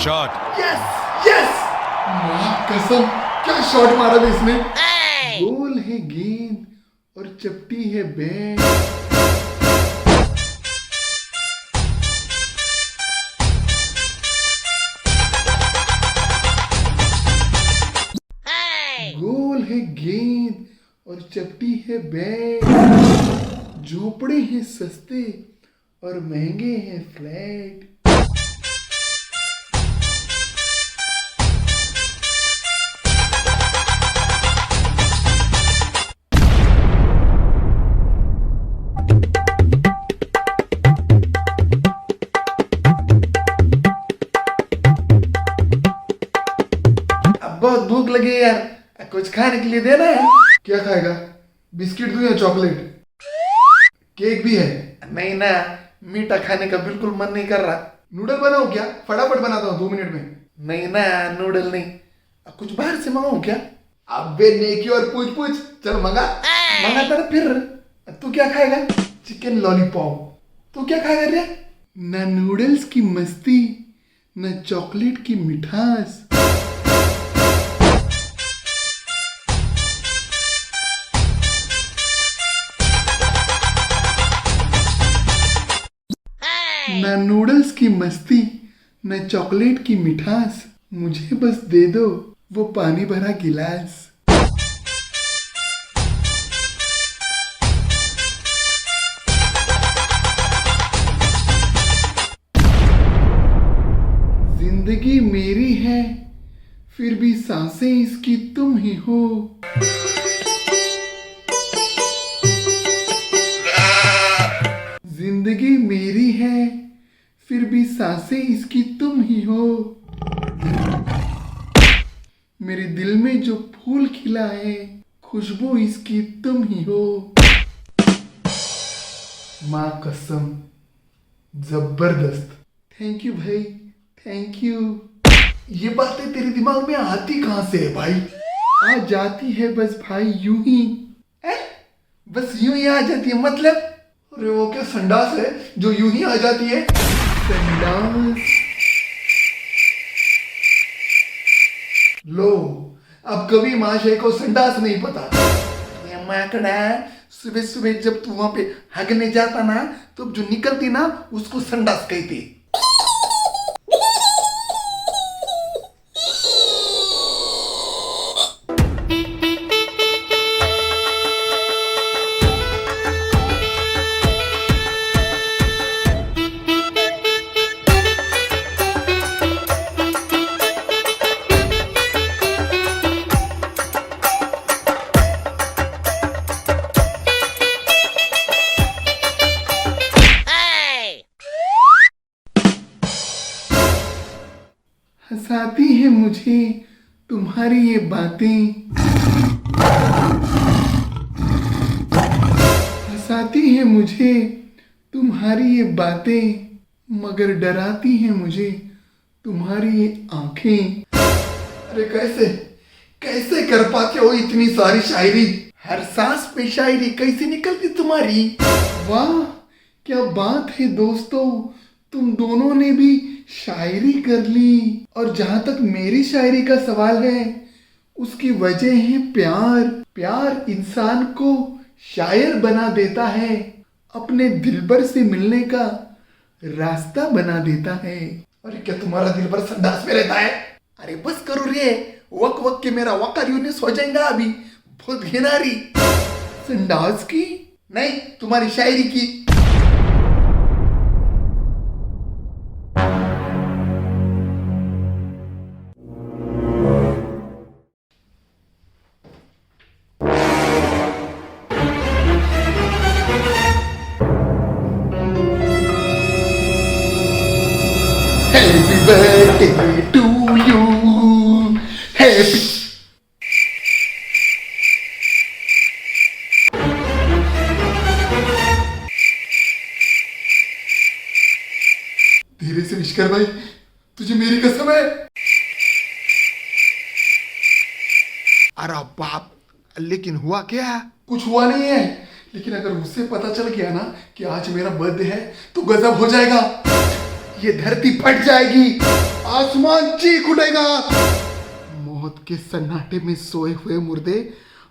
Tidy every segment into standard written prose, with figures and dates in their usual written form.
Shot. Yes yes, कसम क्या shot मारा था इसने। गोल है गेंद और चपटी है बैट। गोल है गेंद और चपटी है बैट। झोपड़े हैं सस्ते और महंगे हैं फ्लैट। बहुत भूख लगी है यार, कुछ खाने के लिए देना है। क्या खाएगा? बिस्किट दूं या चॉकलेट? केक भी है? नहीं ना, मीठा खाने का बिल्कुल मन नहीं कर रहा। नूडल बनाऊं क्या? फटाफट बनाता हूँ 2 मिनट में। नहीं ना, नूडल नहीं, कुछ बाहर से मंगाऊं क्या? अबे नेकी और पूछ पूछ, चल मंगा। मंगाता ना फिर। तू क्या खाएगा? Chicken lollipop. तू क्या खाएगा रे? ना नूडल्स की मस्ती, ना चॉकलेट की मिठास। ना नूडल्स की मस्ती, न चॉकलेट की मिठास। मुझे बस दे दो वो पानी भरा गिलास। जिंदगी मेरी है, फिर भी सांसें इसकी तुम ही हो। जिंदगी मेरी है, फिर भी सांसें इसकी तुम ही हो। मेरे दिल में जो फूल खिला है, खुशबू इसकी तुम ही हो। माँ कसम, जबरदस्त। थैंक यू भाई, थैंक यू। ये बातें तेरे दिमाग में आती कहाँ से है भाई? आ जाती है बस भाई यूं ही। बस यूं ही आ जाती है मतलब? अरे वो क्या संडास है जो यूं ही आ जाती है? संडास। लो, अब कभी महाशय को संडास नहीं पता। ये माकड़ा, सुबह सुबह जब तू वहां पे हगने जाता ना, तो जो निकलती ना उसको संडास कहती। हंसाती है मुझे तुम्हारी ये बातें। हंसाती है मुझे तुम्हारी ये बातें, मगर डराती है मुझे तुम्हारी ये आंखें। अरे कैसे कैसे कर पाते हो इतनी सारी शायरी? हर सांस पे शायरी कैसी निकलती तुम्हारी? वाह क्या बात है दोस्तों, तुम दोनों ने भी शायरी कर ली। और जहां तक मेरी शायरी का सवाल है, उसकी वजह है प्यार। प्यार इंसान को शायर बना देता है, अपने दिलबर से मिलने का रास्ता बना देता है। अरे क्या तुम्हारा दिलबर संडास में रहता है? अरे बस करो रे, वक वक के मेरा वकार यूनिस हो जाएगा अभी। बहुत घिनारी। संडास की नहीं, तुम्हारी शायरी की। Happy birthday to you. Happy. धीरे से विश कर भाई, तुझे मेरी कसम है। अरे बाप, लेकिन हुआ क्या? कुछ हुआ नहीं है, लेकिन अगर उसे पता चल गया ना कि आज मेरा बर्थडे है तो गजब हो जाएगा। ये धरती फट जाएगी, आसमान चीख उठेगा, मौत के सन्नाटे में सोए हुए मुर्दे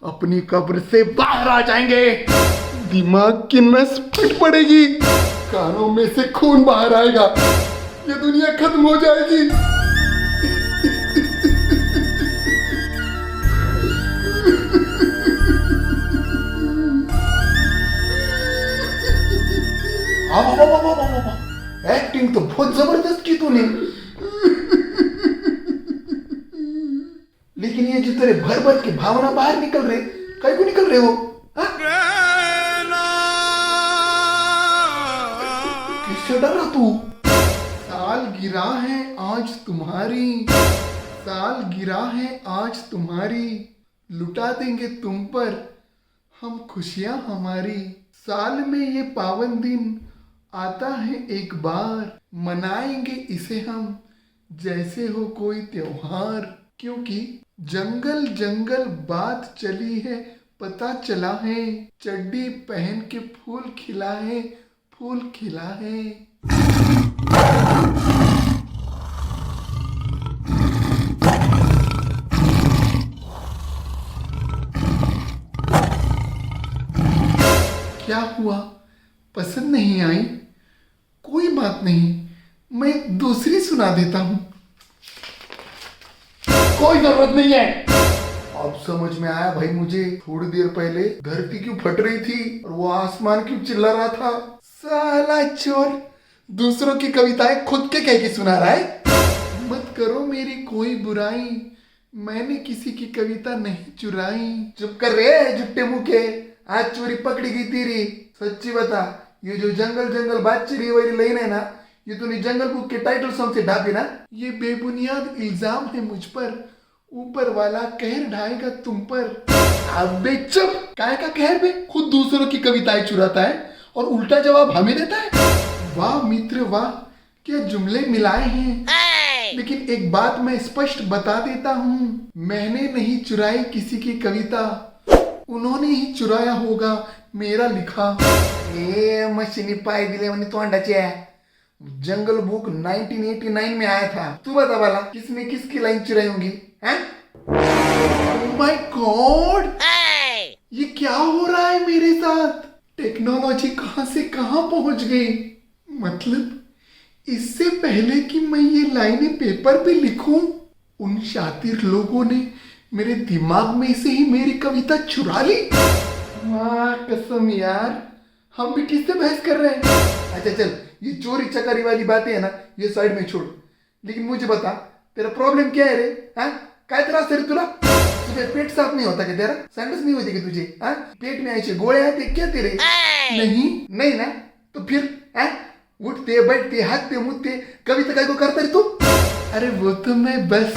अपनी कब्र से बाहर आ जाएंगे, दिमाग की नस फट पड़ेगी, कानों में से खून बाहर आएगा, ये दुनिया खत्म हो जाएगी। एक्टिंग तो बहुत जबरदस्त की तूने, लेकिन ये जो तेरे भर भर के भावना बाहर निकल रहे, कहीं को निकल रहे हो? किससे डर रहा तू? सालगिरह है आज तुम्हारी, सालगिरह है आज तुम्हारी, लुटा देंगे तुम पर हम खुशियां हमारी। साल में ये पावन दिन आता है एक बार, मनाएंगे इसे हम जैसे हो कोई त्योहार, क्योंकि जंगल जंगल बात चली है, पता चला है, चड्डी पहन के फूल खिला है, फूल खिला है। क्या हुआ, पसंद नहीं आई? कोई बात नहीं, मैं दूसरी सुना देता हूं। कोई जरूरत नहीं है। अब समझ में आया भाई मुझे, थोड़ी देर पहले धरती क्यों फट रही थी और वो आसमान क्यों चिल्ला रहा था। साला चोर, दूसरों की कविताएं खुद के कह के सुना रहा है। मत करो मेरी कोई बुराई, मैंने किसी की कविता नहीं चुराई। चुप कर रे जुट्टे मुंह के, आज चोरी पकड़ी गई तेरी। सच्ची बता, ये जो जंगल जंगल बात चली वाली लाइन है ना, ये तूने जंगल बुक के टाइटल सॉन्ग से ढापी ना। ये बेबुनियाद इल्जाम है मुझ पर, ऊपर वाला कहर ढाएगा तुम पर। अबे चुप, काय का कहर बे? खुद दूसरों की कविताएं चुराता है और उल्टा जवाब हमें देता है। वाह मित्र वाह, क्या जुमले मिलाए हैं। लेकिन एक बात मैं स्पष्ट बता देता हूँ, मैंने नहीं चुराई किसी की कविता, उन्होंने ही चुराया होगा मेरा लिखा। ये मशीनी पाए दिले मनी तोंडाचे है। जंगल बुक 1989 में आया था। तू बता वाला किसने किसकी लाइन चुराई होंगी? ओह माय गॉड, ये क्या हो रहा है मेरे साथ? टेक्नोलॉजी कहां से कहां पहुंच गई। मतलब इससे पहले कि मैं ये लाइनें पेपर पे लिखूं, उन शातिर लोगों ने मेरे दिमाग में से ही मेरी कविता चुरा ली। वाह कसम यार, हम भी किससे बहस कर रहे हैं। अच्छा चल, ये चोरी चकारी वाली बातें है ना, ये साइड में छोड़। लेकिन मुझे बता, तेरा प्रॉब्लम क्या है रे? काय त्रास है रे तुला? तुझे पेट साफ नहीं होता क्या तेरा? सैंडस नहीं होती क्या तुझे? पेट में ऐसे गोले आते क्या तेरे? नहीं ना, तो फिर उठते बैठते हाथते मुझते कविता काय को करता रे तू? अरे वो तो मैं बस,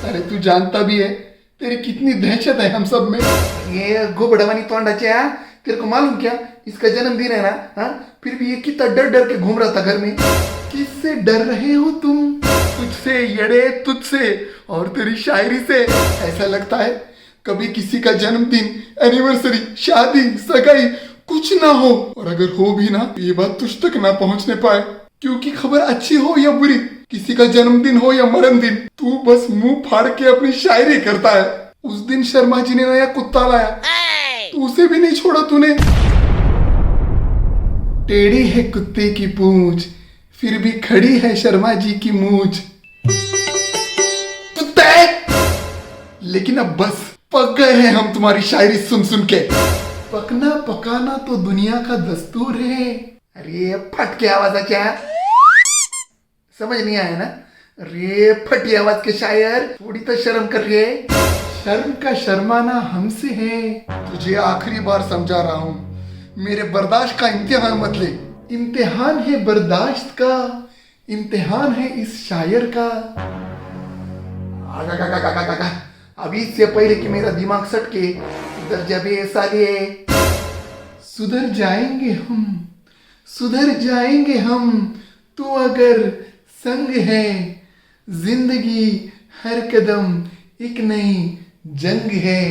अरे तू जानता भी है तेरी कितनी दहशत है हम सब में। ये घोबड़वानी तोंडाचे, तेरे को मालूम क्या, इसका जन्मदिन है ना, फिर भी ये कितना डर डर के घूम रहा था घर में। किससे डर रहे हो तुम? तुझसे यड़े, तुझसे और तेरी शायरी से। ऐसा लगता है कभी किसी का जन्मदिन, एनिवर्सरी, शादी, सगाई कुछ ना हो, और अगर हो भी ना ये बात तुझ तक ना पहुंचने पाए, क्योंकि खबर अच्छी हो या बुरी, किसी का जन्मदिन हो या मरण दिन, तू बस मुंह फाड़ के अपनी शायरी करता है। उस दिन शर्मा जी ने नया कुत्ता लाया, तो उसे भी नहीं छोड़ा तूने। टेढ़ी है कुत्ते की पूंछ, फिर भी खड़ी है शर्मा जी की मूंछ। कुत्ते! लेकिन अब बस, पक गए हैं हम तुम्हारी शायरी सुन सुन के। पकना पकाना तो दुनिया का दस्तूर है। अरे फट के आवाज क्या, समझ नहीं आया ना? अरे फटी आवाज के शायर, थोड़ी तो शर्म कर रही है। शर्म का शर्माना हमसे है। तुझे आखिरी बार समझा रहा हूँ, मेरे बर्दाश्त का इम्तिहान मत ले। इम्तिहान है बर्दाश्त का, इम्तिहान है इस शायर का। अभी इससे पहले कि मेरा दिमाग सटके, इधर जब ये साले, सुधर जाएंगे हम, सुधर जाएंगे हम, तू अगर संग है। जिंदगी हर कदम एक नई जंग है।